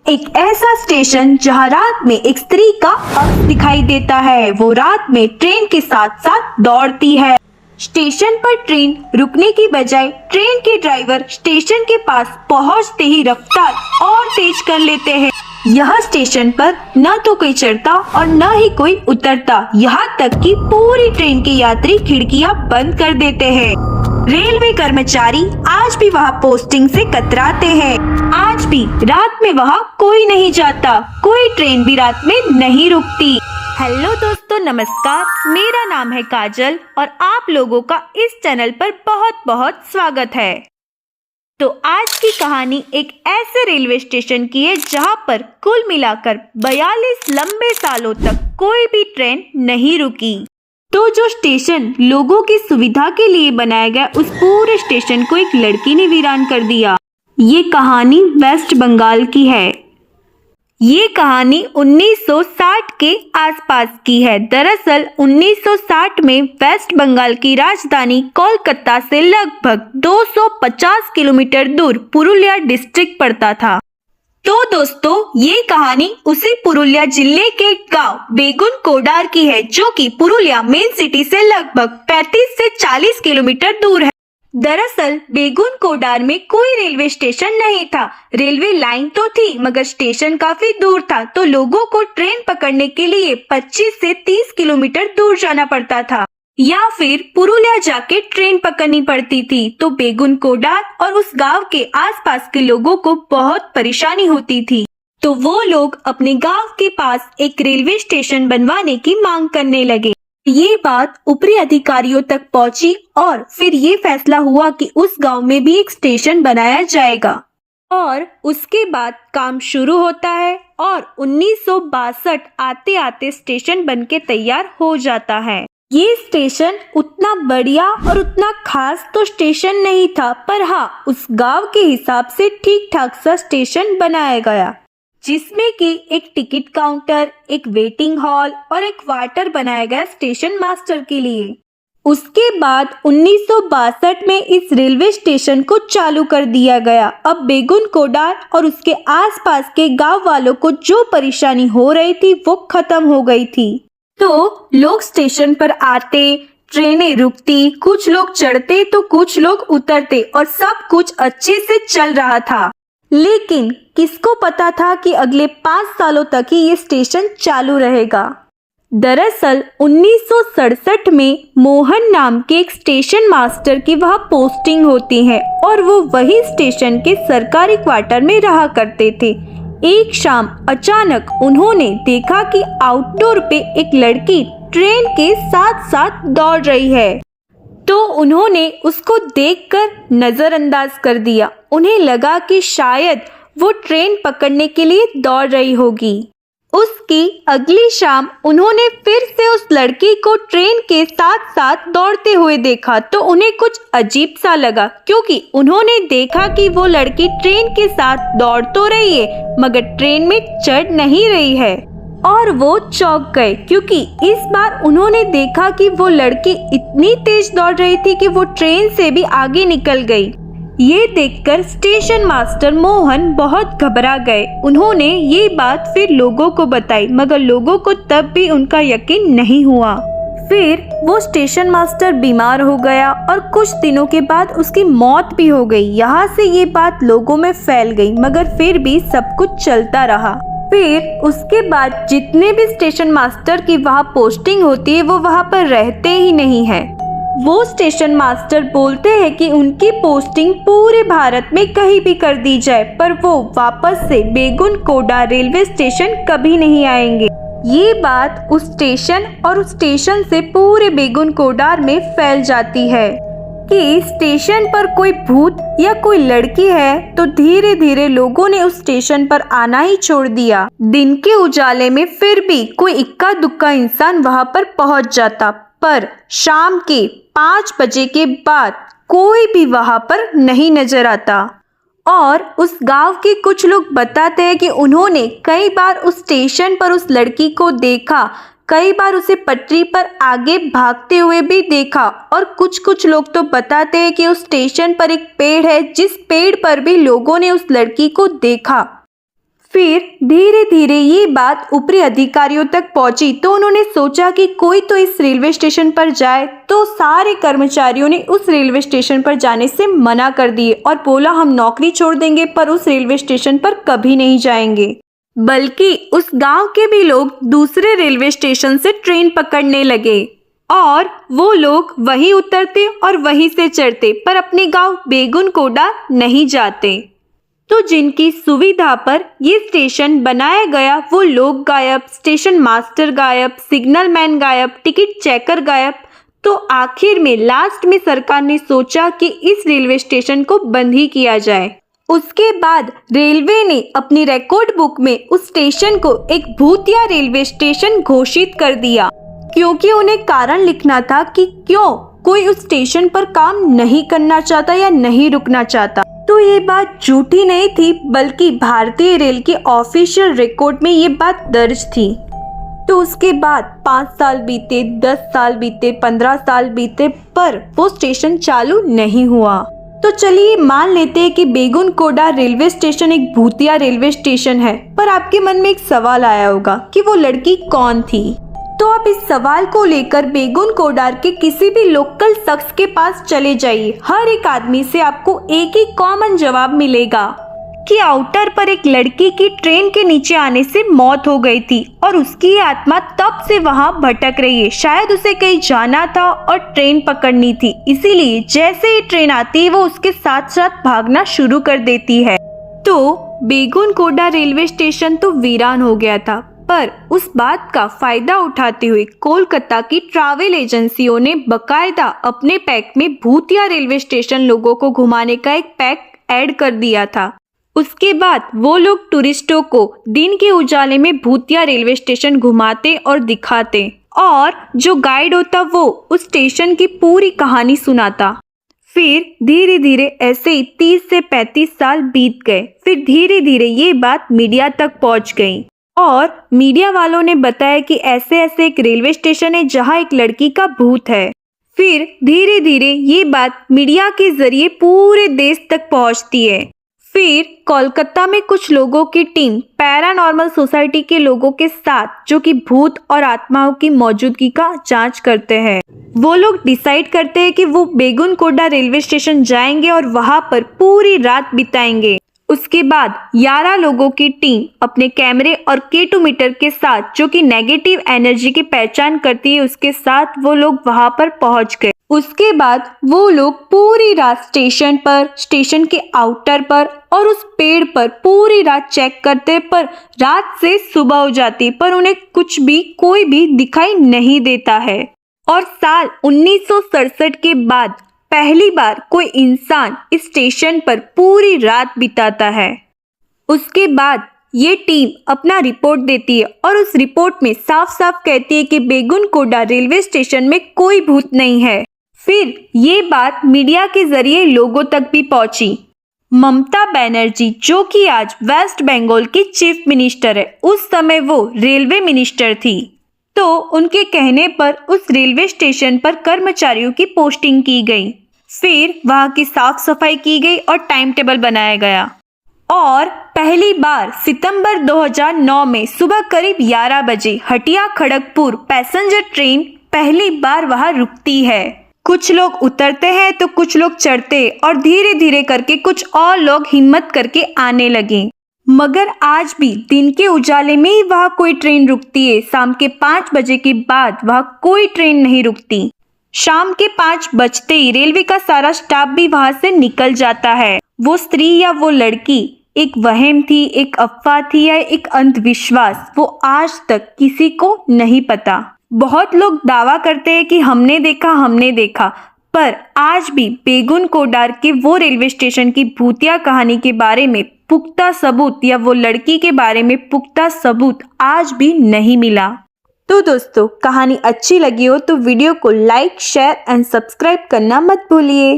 एक ऐसा स्टेशन जहां रात में एक स्त्री का अक्स दिखाई देता है। वो रात में ट्रेन के साथ साथ दौड़ती है। स्टेशन पर ट्रेन रुकने की बजाय ट्रेन के ड्राइवर स्टेशन के पास पहुंचते ही रफ्तार और तेज कर लेते हैं। यह स्टेशन पर न तो कोई चढ़ता और न ही कोई उतरता। यहाँ तक कि पूरी ट्रेन के यात्री खिड़कियां बंद कर देते हैं। रेलवे कर्मचारी आज भी वहाँ पोस्टिंग से कतराते हैं। आज भी रात में वहाँ कोई नहीं जाता, कोई ट्रेन भी रात में नहीं रुकती। हेलो दोस्तों, नमस्कार। मेरा नाम है काजल और आप लोगों का इस चैनल पर बहुत बहुत स्वागत है। तो आज की कहानी एक ऐसे रेलवे स्टेशन की है जहाँ पर कुल मिलाकर 42 लंबे सालों तक कोई भी ट्रेन नहीं रुकी। तो जो स्टेशन लोगों की सुविधा के लिए बनाया गया, उस पूरे स्टेशन को एक लड़की ने वीरान कर दिया। ये कहानी वेस्ट बंगाल की है। ये कहानी 1960 के आसपास की है। दरअसल 1960 में वेस्ट बंगाल की राजधानी कोलकाता से लगभग 250 किलोमीटर दूर पुरुलिया डिस्ट्रिक्ट पड़ता था। तो दोस्तों, ये कहानी उसी पुरुलिया जिले के गांव बेगुन कोडार की है, जो कि पुरुलिया मेन सिटी से लगभग 35 से 40 किलोमीटर दूर है। दरअसल बेगुन कोडार में कोई रेलवे स्टेशन नहीं था। रेलवे लाइन तो थी मगर स्टेशन काफी दूर था, तो लोगों को ट्रेन पकड़ने के लिए 25 से 30 किलोमीटर दूर जाना पड़ता था या फिर पुरुलिया जाके ट्रेन पकड़नी पड़ती थी। तो बेगुन कोडार और उस गांव के आसपास के लोगों को बहुत परेशानी होती थी। तो वो लोग अपने गांव के पास एक रेलवे स्टेशन बनवाने की मांग करने लगे। ये बात ऊपरी अधिकारियों तक पहुंची और फिर ये फैसला हुआ कि उस गांव में भी एक स्टेशन बनाया जाएगा। और उसके बाद काम शुरू होता है और 1962 आते आते स्टेशन बनके तैयार हो जाता है। ये स्टेशन उतना बढ़िया और उतना खास तो स्टेशन नहीं था, पर हाँ, उस गांव के हिसाब से ठीक ठाक सा स्टेशन बनाया गया, जिसमें कि एक टिकट काउंटर, एक वेटिंग हॉल और एक वाटर बनाया गया स्टेशन मास्टर के लिए। उसके बाद 1962 में इस रेलवे स्टेशन को चालू कर दिया गया। अब बेगुन कोडार और उसके आसपास के गांव वालों को जो परेशानी हो रही थी वो खत्म हो गई थी। तो लोग स्टेशन पर आते, ट्रेनें रुकती, कुछ लोग चढ़ते तो कुछ लोग उतरते और सब कुछ अच्छे से चल रहा था। लेकिन किसको पता था कि अगले 5 सालों तक ही ये स्टेशन चालू रहेगा। दरअसल 1967 में मोहन नाम के एक स्टेशन मास्टर की वहाँ पोस्टिंग होती है और वो वही स्टेशन के सरकारी क्वार्टर में रहा करते थे। एक शाम अचानक उन्होंने देखा कि आउटडोर पे एक लड़की ट्रेन के साथ साथ दौड़ रही है। तो उन्होंने उसको देखकर नजरअंदाज कर दिया। उन्हें लगा कि शायद वो ट्रेन पकड़ने के लिए दौड़ रही होगी। उसकी अगली शाम उन्होंने फिर से उस लड़की को ट्रेन के साथ साथ दौड़ते हुए देखा। तो उन्हें कुछ अजीब सा लगा, क्योंकि उन्होंने देखा कि वो लड़की ट्रेन के साथ दौड़ तो रही है मगर ट्रेन में चढ़ नहीं रही है। और वो चौंक गए, क्योंकि इस बार उन्होंने देखा कि वो लड़की इतनी तेज दौड़ रही थी कि वो ट्रेन से भी आगे निकल गई। ये देखकर स्टेशन मास्टर मोहन बहुत घबरा गए। उन्होंने ये बात फिर लोगों को बताई, मगर लोगों को तब भी उनका यकीन नहीं हुआ। फिर वो स्टेशन मास्टर बीमार हो गया और कुछ दिनों के बाद उसकी मौत भी हो गई। यहाँ से ये बात लोगों में फैल गई, मगर फिर भी सब कुछ चलता रहा। फिर उसके बाद जितने भी स्टेशन मास्टर की वहाँ पोस्टिंग होती है वो वहाँ पर रहते ही नहीं है। वो स्टेशन मास्टर बोलते हैं कि उनकी पोस्टिंग पूरे भारत में कहीं भी कर दी जाए, पर वो वापस से बेगुन कोडार रेलवे स्टेशन कभी नहीं आएंगे। ये बात उस स्टेशन और उस स्टेशन से पूरे बेगुन कोडार में फैल जाती है कि स्टेशन पर कोई भूत या कोई लड़की है। तो धीरे धीरे लोगों ने उस स्टेशन पर आना ही छोड़ दिया। दिन के उजाले में फिर भी कोई इक्का दुक्का इंसान वहां पर पहुंच जाता, पर शाम के 5 बजे के बाद कोई भी वहां पर नहीं नजर आता। और उस गांव के कुछ लोग बताते हैं कि उन्होंने कई बार उस स्टेशन पर उस लड़की को देखा, कई बार उसे पटरी पर आगे भागते हुए भी देखा। और कुछ लोग तो बताते हैं कि उस स्टेशन पर एक पेड़ है, जिस पेड़ पर भी लोगों ने उस लड़की को देखा। फिर धीरे धीरे ये बात ऊपरी अधिकारियों तक पहुंची तो उन्होंने सोचा कि कोई तो इस रेलवे स्टेशन पर जाए। तो सारे कर्मचारियों ने उस रेलवे स्टेशन पर जाने से मना कर दिए और बोला हम नौकरी छोड़ देंगे पर उस रेलवे स्टेशन पर कभी नहीं जाएंगे। बल्कि उस गांव के भी लोग दूसरे रेलवे स्टेशन से ट्रेन पकड़ने लगे और वो लोग वहीं उतरते और वहीं से चढ़ते पर अपने गांव बेगुनकोडा नहीं जाते। तो जिनकी सुविधा पर ये स्टेशन बनाया गया वो लोग गायब, स्टेशन मास्टर गायब, सिग्नल मैन गायब, टिकट चेकर गायब। तो आखिर में लास्ट में सरकार ने सोचा कि इस रेलवे स्टेशन को बंद ही किया जाए। उसके बाद रेलवे ने अपनी रिकॉर्ड बुक में उस स्टेशन को एक भूतिया रेलवे स्टेशन घोषित कर दिया, क्योंकि उन्हें कारण लिखना था कि क्यों कोई उस स्टेशन पर काम नहीं करना चाहता या नहीं रुकना चाहता। तो ये बात झूठी नहीं थी, बल्कि भारतीय रेल के ऑफिशियल रिकॉर्ड में ये बात दर्ज थी। तो उसके बाद 5 साल बीते, 10 साल बीते, 15 साल बीते, पर वो स्टेशन चालू नहीं हुआ। तो चलिए मान लेते हैं कि बेगुनकोडा रेलवे स्टेशन एक भूतिया रेलवे स्टेशन है। पर आपके मन में एक सवाल आया होगा कि वो लड़की कौन थी। तो आप इस सवाल को लेकर बेगुनकोडा के किसी भी लोकल शख्स के पास चले जाइए। हर एक आदमी से आपको एक ही कॉमन जवाब मिलेगा कि आउटर पर एक लड़की की ट्रेन के नीचे आने से मौत हो गई थी और उसकी आत्मा तब से वहां भटक रही है। शायद उसे कहीं जाना था और ट्रेन पकड़नी थी, इसीलिए जैसे ही ट्रेन आती है वो उसके साथ साथ भागना शुरू कर देती है। तो बेगुनकोडा रेलवे स्टेशन तो वीरान हो गया था, पर उस बात का फायदा उठाते हुए कोलकाता की ट्रैवल एजेंसियों ने बकायदा अपने पैक में भूतिया रेलवे स्टेशन लोगों को घुमाने का एक पैक ऐड कर दिया था। उसके बाद वो लोग टूरिस्टों को दिन के उजाले में भूतिया रेलवे स्टेशन घुमाते और दिखाते और जो गाइड होता वो उस स्टेशन की पूरी कहानी सुनाता। फिर धीरे धीरे ऐसे ही 30 से 35 साल बीत गए। फिर धीरे धीरे ये बात मीडिया तक पहुंच गई और मीडिया वालों ने बताया कि ऐसे ऐसे एक रेलवे स्टेशन है जहां एक लड़की का भूत है। फिर धीरे धीरे ये बात मीडिया के जरिए पूरे देश तक पहुंचती है। फिर कोलकाता में कुछ लोगों की टीम पैरानॉर्मल सोसाइटी के लोगों के साथ, जो कि भूत और आत्माओं की मौजूदगी का जांच करते हैं, वो लोग डिसाइड करते हैं कि वो बेगुनकोडा रेलवे स्टेशन जाएंगे और वहां पर पूरी रात बिताएंगे। उसके बाद 11 लोगों की टीम अपने कैमरे और K2 मीटर के साथ, जो कि नेगेटिव एनर्जी की पहचान करती है, उसके साथ वो लोग वहां पर पहुंच गए। उसके बाद वो लोग पूरी रात स्टेशन पर, स्टेशन के आउटर पर और उस पेड़ पर पूरी रात चेक करते, पर रात से सुबह हो जाती पर उन्हें कुछ भी कोई भी दिखाई नहीं देता है। और साल 1967 के बाद पहली बार कोई इंसान इस स्टेशन पर पूरी रात बिताता है। उसके बाद ये टीम अपना रिपोर्ट देती है और उस रिपोर्ट में साफ साफ कहती है कि बेगुनकोडा रेलवे स्टेशन में कोई भूत नहीं है। फिर ये बात मीडिया के जरिए लोगों तक भी पहुंची। ममता बनर्जी, जो कि आज वेस्ट बंगाल की चीफ मिनिस्टर है, उस समय वो रेलवे मिनिस्टर थी। तो उनके कहने पर उस रेलवे स्टेशन पर कर्मचारियों की पोस्टिंग की गई। फिर वहां की साफ सफाई की गई और टाइम टेबल बनाया गया। और पहली बार सितंबर 2009 में सुबह करीब 11 बजे हटिया खड़गपुर पैसेंजर ट्रेन पहली बार वहां रुकती है। कुछ लोग उतरते हैं तो कुछ लोग चढ़ते और धीरे धीरे करके कुछ और लोग हिम्मत करके आने लगे। मगर आज भी दिन के उजाले में ही वहाँ कोई ट्रेन रुकती है। शाम के 5 बजे के बाद वहाँ कोई ट्रेन नहीं रुकती। शाम के 5 बजते ही रेलवे का सारा स्टाफ भी वहाँ से निकल जाता है। वो स्त्री या वो लड़की एक वहम थी, एक अफवाह थी या एक अंधविश्वास, वो आज तक किसी को नहीं पता। बहुत लोग दावा करते हैं कि हमने देखा, पर आज भी बेगुनकोडा के वो रेलवे स्टेशन की भूतिया कहानी के बारे में पुख्ता सबूत या वो लड़की के बारे में पुख्ता सबूत आज भी नहीं मिला। तो दोस्तों, कहानी अच्छी लगी हो तो वीडियो को लाइक, शेयर एंड सब्सक्राइब करना मत भूलिए।